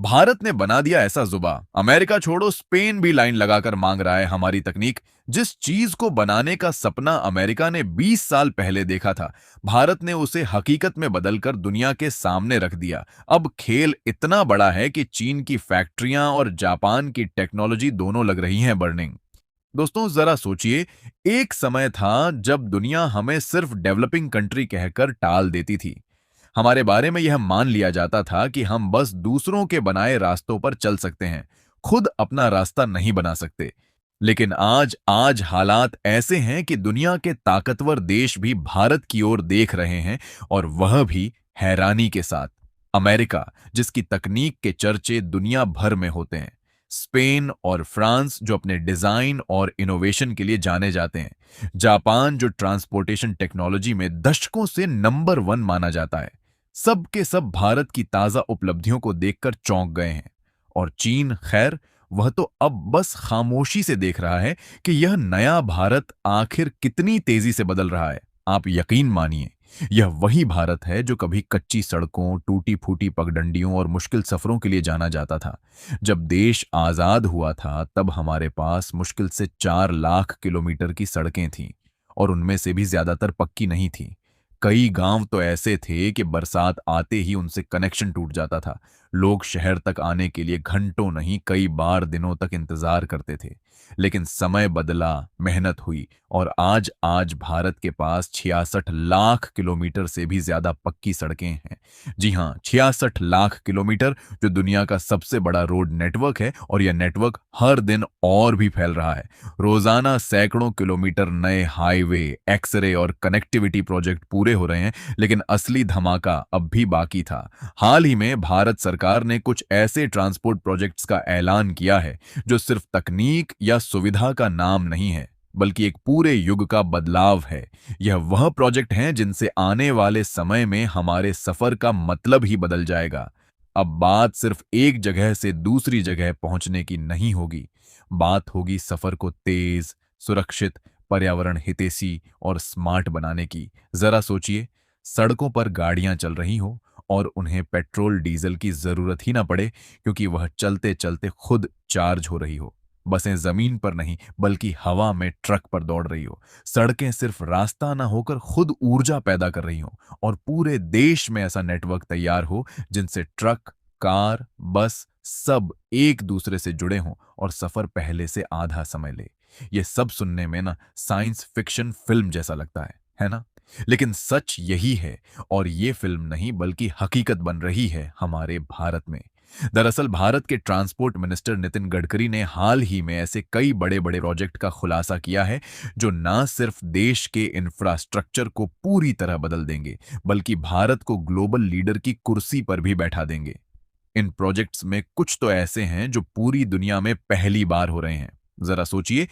भारत ने बना दिया ऐसा जुबा, अमेरिका छोड़ो स्पेन भी लाइन लगाकर मांग रहा है हमारी तकनीक। जिस चीज को बनाने का सपना अमेरिका ने 20 साल पहले देखा था, भारत ने उसे हकीकत में बदलकर दुनिया के सामने रख दिया। अब खेल इतना बड़ा है कि चीन की फैक्ट्रियां और जापान की टेक्नोलॉजी दोनों लग रही हैं बर्निंग। दोस्तों जरा सोचिए, एक समय था जब दुनिया हमें सिर्फ डेवलपिंग कंट्री कहकर टाल देती थी। हमारे बारे में यह मान लिया जाता था कि हम बस दूसरों के बनाए रास्तों पर चल सकते हैं, खुद अपना रास्ता नहीं बना सकते। लेकिन आज आज हालात ऐसे हैं कि दुनिया के ताकतवर देश भी भारत की ओर देख रहे हैं, और वह भी हैरानी के साथ। अमेरिका, जिसकी तकनीक के चर्चे दुनिया भर में होते हैं। स्पेन और फ्रांस, जो अपने डिजाइन और इनोवेशन के लिए जाने जाते हैं। जापान, जो ट्रांसपोर्टेशन टेक्नोलॉजी में दशकों से नंबर 1 माना जाता है। सब के सब भारत की ताजा उपलब्धियों को देखकर चौंक गए हैं। और चीन, खैर, वह तो अब बस खामोशी से देख रहा है कि यह नया भारत आखिर कितनी तेजी से बदल रहा है। आप यकीन मानिए, यह वही भारत है जो कभी कच्ची सड़कों, टूटी फूटी पगडंडियों और मुश्किल सफरों के लिए जाना जाता था। जब देश आजाद हुआ था, तब हमारे पास मुश्किल से 4 लाख किलोमीटर की सड़कें थीं, और उनमें से भी ज्यादातर पक्की नहीं थी। कई गांव तो ऐसे थे कि बरसात आते ही उनसे कनेक्शन टूट जाता था। लोग शहर तक आने के लिए घंटों नहीं, कई बार दिनों तक इंतजार करते थे। लेकिन समय बदला, मेहनत हुई, और आज आज भारत के पास 66 लाख किलोमीटर से भी ज्यादा पक्की सड़कें हैं। जी हाँ, 66 लाख किलोमीटर, जो दुनिया का सबसे बड़ा रोड नेटवर्क है। और यह नेटवर्क हर दिन और भी फैल रहा है। रोजाना सैकड़ों किलोमीटर नए हाईवे, एक्सरे और कनेक्टिविटी प्रोजेक्ट पूरे हो रहे हैं। लेकिन असली धमाका अब भी बाकी था। हाल ही में भारत सरकार ने कुछ ऐसे ट्रांसपोर्ट प्रोजेक्ट्स का ऐलान किया है जो सिर्फ तकनीक या सुविधा का नाम नहीं है, बल्कि एक पूरे युग का बदलाव है। यह वह प्रोजेक्ट हैं जिनसे आने वाले समय में हमारे सफर का मतलब ही बदल जाएगा। अब बात सिर्फ एक जगह से दूसरी जगह पहुंचने की नहीं होगी। बात होगी सफर को तेज, सुरक्षित, पर्यावरण हितैषी और स्मार्ट बनाने की। जरा सोचिए, सड़कों पर गाड़ियां चल रही हो और उन्हें पेट्रोल डीजल की जरूरत ही ना पड़े, क्योंकि वह चलते चलते खुद चार्ज हो रही हो। बसें जमीन पर नहीं, बल्कि हवा में ट्रक पर दौड़ रही हो। सड़कें सिर्फ रास्ता ना होकर खुद ऊर्जा पैदा कर रही हो। और पूरे देश में ऐसा नेटवर्क तैयार हो जिनसे ट्रक, कार, बस सब एक दूसरे से जुड़े हों और सफर पहले से आधा समय ले। ये सब सुनने में ना साइंस फिक्शन फिल्म जैसा लगता है ना? लेकिन सच यही है, और ये फिल्म नहीं बल्कि हकीकत बन रही है हमारे भारत में। दरअसल भारत के ट्रांसपोर्ट मिनिस्टर नितिन गडकरी ने हाल ही में ऐसे कई बड़े बड़े प्रोजेक्ट का खुलासा किया है जो ना सिर्फ देश के इंफ्रास्ट्रक्चर को पूरी तरह बदल देंगे, बल्कि भारत को ग्लोबल लीडर की कुर्सी पर भी बैठा देंगे। इन प्रोजेक्ट्स में कुछ तो ऐसे हैं जो पूरी दुनिया में पहली बार हो रहे हैं। जरा सोचिए,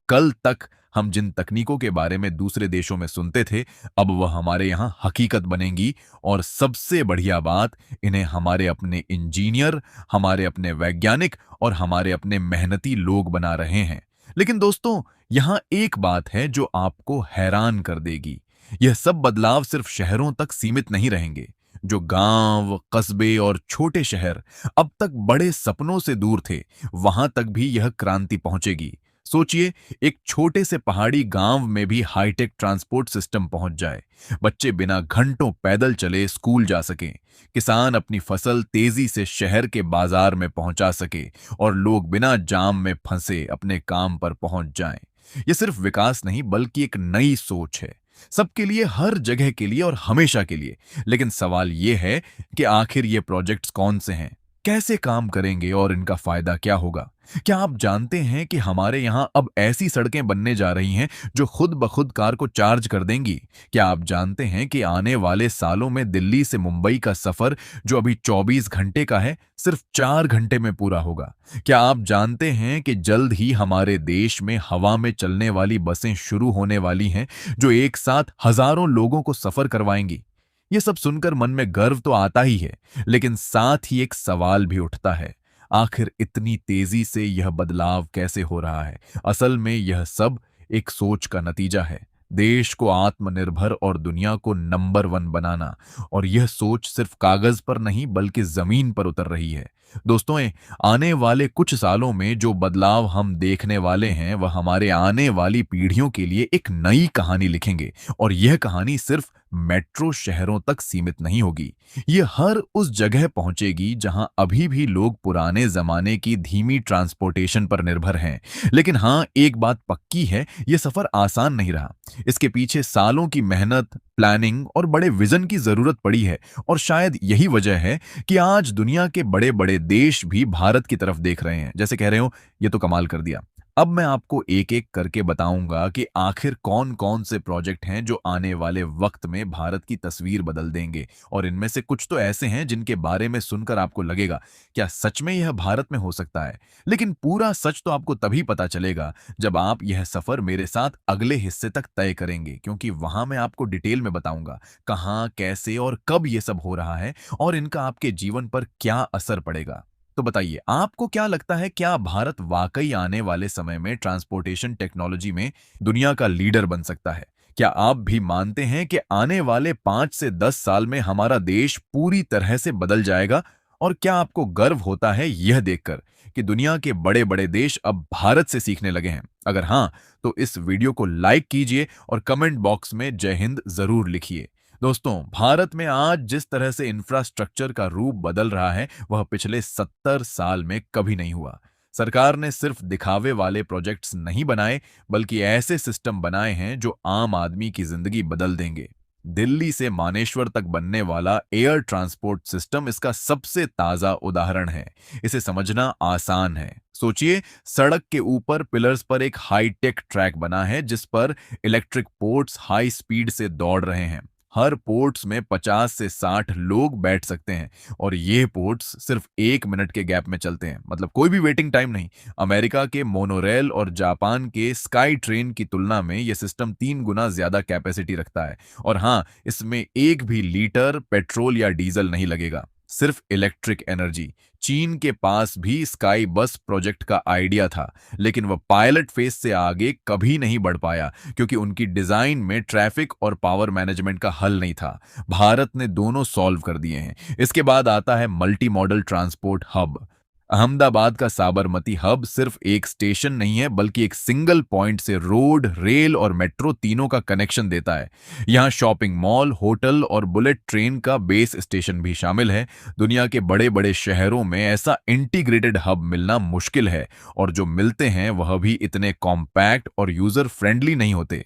कल तक हम जिन तकनीकों के बारे में दूसरे देशों में सुनते थे, अब वह हमारे यहां हकीकत बनेंगी। और सबसे बढ़िया बात, इन्हें हमारे अपने इंजीनियर, हमारे अपने वैज्ञानिक और हमारे अपने मेहनती लोग बना रहे हैं। लेकिन दोस्तों, यहां एक बात है जो आपको हैरान कर देगी। यह सब बदलाव सिर्फ शहरों तक सीमित नहीं रहेंगे। जो गांव, कस्बे और छोटे शहर अब तक बड़े सपनों से दूर थे, वहां तक भी यह क्रांति पहुंचेगी। सोचिए, एक छोटे से पहाड़ी गांव में भी हाईटेक ट्रांसपोर्ट सिस्टम पहुंच जाए। बच्चे बिना घंटों पैदल चले स्कूल जा सकें, किसान अपनी फसल तेजी से शहर के बाजार में पहुंचा सके, और लोग बिना जाम में फंसे अपने काम पर पहुंच जाएं। यह सिर्फ विकास नहीं, बल्कि एक नई सोच है, सबके लिए, हर जगह के लिए और हमेशा के लिए। लेकिन सवाल यह है कि आखिर ये प्रोजेक्ट्स कौन से हैं, कैसे काम करेंगे और इनका फायदा क्या होगा? क्या आप जानते हैं कि हमारे यहां अब ऐसी सड़कें बनने जा रही हैं जो खुद ब खुद कार को चार्ज कर देंगी? क्या आप जानते हैं कि आने वाले सालों में दिल्ली से मुंबई का सफर, जो अभी 24 घंटे का है, सिर्फ 4 घंटे में पूरा होगा? क्या आप जानते हैं कि जल्द ही हमारे देश में हवा में चलने वाली बसें शुरू होने वाली हैं, जो एक साथ हजारों लोगों को सफर करवाएंगी? ये सब सुनकर मन में गर्व तो आता ही है, लेकिन साथ ही एक सवाल भी उठता है। आखिर इतनी तेजी से यह बदलाव कैसे हो रहा है? असल में यह सब एक सोच का नतीजा है। देश को आत्मनिर्भर और दुनिया को नंबर 1 बनाना। और यह सोच सिर्फ कागज पर नहीं, बल्कि जमीन पर उतर रही है। दोस्तों, आने वाले कुछ सालों में जो बदलाव हम देखने वाले हैं वह हमारे आने वाली पीढ़ियों के लिए एक नई कहानी लिखेंगे। और यह कहानी सिर्फ मेट्रो शहरों तक सीमित नहीं होगी। ये हर उस जगह पहुंचेगी जहां अभी भी लोग पुराने जमाने की धीमी ट्रांसपोर्टेशन पर निर्भर हैं। लेकिन हाँ, एक बात पक्की है, यह सफर आसान नहीं रहा। इसके पीछे सालों की मेहनत, प्लानिंग और बड़े विजन की जरूरत पड़ी है। और शायद यही वजह है कि आज दुनिया के बड़े बड़े देश भी भारत की तरफ देख रहे हैं, जैसे कह रहे हो ये तो कमाल कर दिया। अब मैं आपको एक एक करके बताऊंगा कि आखिर कौन कौन से प्रोजेक्ट हैं जो आने वाले वक्त में भारत की तस्वीर बदल देंगे। और इनमें से कुछ तो ऐसे हैं जिनके बारे में सुनकर आपको लगेगा क्या सच में यह भारत में हो सकता है। लेकिन पूरा सच तो आपको तभी पता चलेगा जब आप यह सफर मेरे साथ अगले हिस्से तक तय करेंगे, क्योंकि वहां मैं आपको डिटेल में बताऊंगा कहां, कैसे और कब यह सब हो रहा है और इनका आपके जीवन पर क्या असर पड़ेगा। तो बताइए, आपको क्या लगता है, क्या भारत वाकई आने वाले समय में ट्रांसपोर्टेशन टेक्नोलॉजी में दुनिया का लीडर बन सकता है? क्या आप भी मानते हैं कि आने वाले 5 से 10 साल में हमारा देश पूरी तरह से बदल जाएगा? और क्या आपको गर्व होता है यह देखकर कि दुनिया के बड़े बड़े देश अब भारत से सीखने लगे हैं? अगर हाँ, तो इस वीडियो को लाइक कीजिए और कमेंट बॉक्स में जय हिंद जरूर लिखिए। दोस्तों, भारत में आज जिस तरह से इंफ्रास्ट्रक्चर का रूप बदल रहा है वह पिछले 70 साल में कभी नहीं हुआ। सरकार ने सिर्फ दिखावे वाले प्रोजेक्ट्स नहीं बनाए, बल्कि ऐसे सिस्टम बनाए हैं जो आम आदमी की जिंदगी बदल देंगे। दिल्ली से मानेश्वर तक बनने वाला एयर ट्रांसपोर्ट सिस्टम इसका सबसे ताजा उदाहरण है। इसे समझना आसान है। सोचिए, सड़क के ऊपर पिलर्स पर एक हाईटेक ट्रैक बना है जिस पर इलेक्ट्रिक पोर्ट्स हाई स्पीड से दौड़ रहे हैं। हर पोर्ट्स में 50 से 60 लोग बैठ सकते हैं और ये पोर्ट्स सिर्फ 1 मिनट के गैप में चलते हैं, मतलब कोई भी वेटिंग टाइम नहीं। अमेरिका के मोनोरेल और जापान के स्काई ट्रेन की तुलना में यह सिस्टम 3 गुना ज्यादा कैपेसिटी रखता है। और हाँ, इसमें एक भी लीटर पेट्रोल या डीजल नहीं लगेगा, सिर्फ इलेक्ट्रिक एनर्जी। चीन के पास भी स्काई बस प्रोजेक्ट का आइडिया था, लेकिन वह पायलट फेज से आगे कभी नहीं बढ़ पाया क्योंकि उनकी डिजाइन में ट्रैफिक और पावर मैनेजमेंट का हल नहीं था। भारत ने दोनों सॉल्व कर दिए हैं। इसके बाद आता है multi modal transport hub. Ahmedabad का साबरमती हब सिर्फ एक स्टेशन नहीं है, बल्कि एक सिंगल पॉइंट से रोड, रेल और मेट्रो तीनों का कनेक्शन देता है। यहाँ शॉपिंग मॉल, होटल और बुलेट ट्रेन का बेस स्टेशन भी शामिल है। दुनिया के बड़े बड़े शहरों में ऐसा इंटीग्रेटेड हब मिलना मुश्किल है, और जो मिलते हैं वह भी इतने कॉम्पैक्ट और यूजर फ्रेंडली नहीं होते।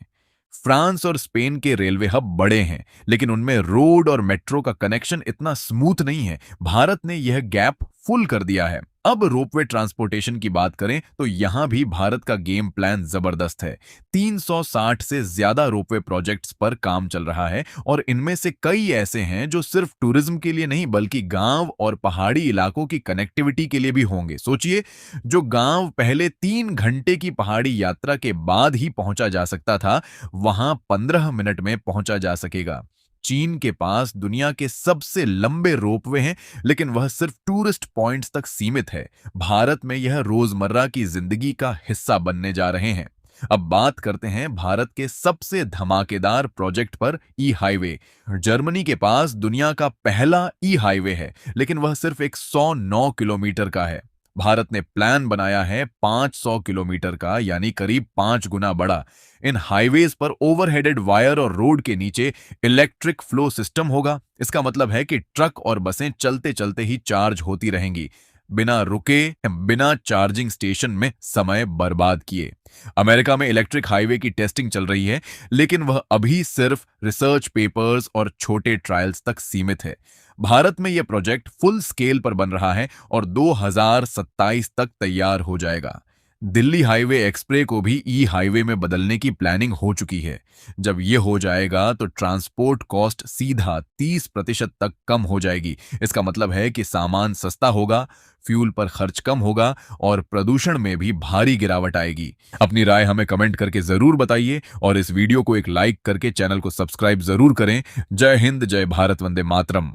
फ्रांस और स्पेन के रेलवे हब बड़े हैं, लेकिन उनमें रोड और मेट्रो का कनेक्शन इतना स्मूथ नहीं है। भारत ने यह गैप फुल कर दिया है। अब रोपवे ट्रांसपोर्टेशन की बात करें तो यहां भी भारत का गेम प्लान जबरदस्त है। 360 से ज्यादा रोपवे प्रोजेक्ट्स पर काम चल रहा है और इनमें से कई ऐसे हैं जो सिर्फ टूरिज्म के लिए नहीं, बल्कि गांव और पहाड़ी इलाकों की कनेक्टिविटी के लिए भी होंगे। सोचिए, जो गांव पहले 3 घंटे की पहाड़ी यात्रा के बाद ही पहुंचा जा सकता था, वहां 15 मिनट में पहुंचा जा सकेगा। चीन के पास दुनिया के सबसे लंबे रोपवे हैं, लेकिन वह सिर्फ टूरिस्ट पॉइंट्स तक सीमित है। भारत में यह रोजमर्रा की जिंदगी का हिस्सा बनने जा रहे हैं। अब बात करते हैं भारत के सबसे धमाकेदार प्रोजेक्ट पर, ई हाईवे। जर्मनी के पास दुनिया का पहला ई हाईवे है, लेकिन वह सिर्फ 109 किलोमीटर का है। भारत ने प्लान बनाया है 500 किलोमीटर का, यानी करीब 5 गुना बड़ा। इन हाईवेज पर ओवरहेडेड वायर और रोड के नीचे इलेक्ट्रिक फ्लो सिस्टम होगा। इसका मतलब है कि ट्रक और बसें चलते चलते ही चार्ज होती रहेंगी, बिना रुके, बिना चार्जिंग स्टेशन में समय बर्बाद किए। अमेरिका में इलेक्ट्रिक हाईवे की टेस्टिंग चल रही है, लेकिन वह अभी सिर्फ रिसर्च पेपर्स और छोटे ट्रायल्स तक सीमित है। भारत में यह प्रोजेक्ट फुल स्केल पर बन रहा है और 2027 तक तैयार हो जाएगा। दिल्ली हाईवे एक्सप्रेस को भी ई हाईवे में बदलने की प्लानिंग हो चुकी है। जब यह हो जाएगा तो ट्रांसपोर्ट कॉस्ट सीधा 30% तक कम हो जाएगी। इसका मतलब है कि सामान सस्ता होगा, फ्यूल पर खर्च कम होगा और प्रदूषण में भी भारी गिरावट आएगी। अपनी राय हमें कमेंट करके जरूर बताइए और इस वीडियो को एक लाइक करके चैनल को सब्सक्राइब जरूर करें। जय हिंद, जय भारत, वंदे मातरम।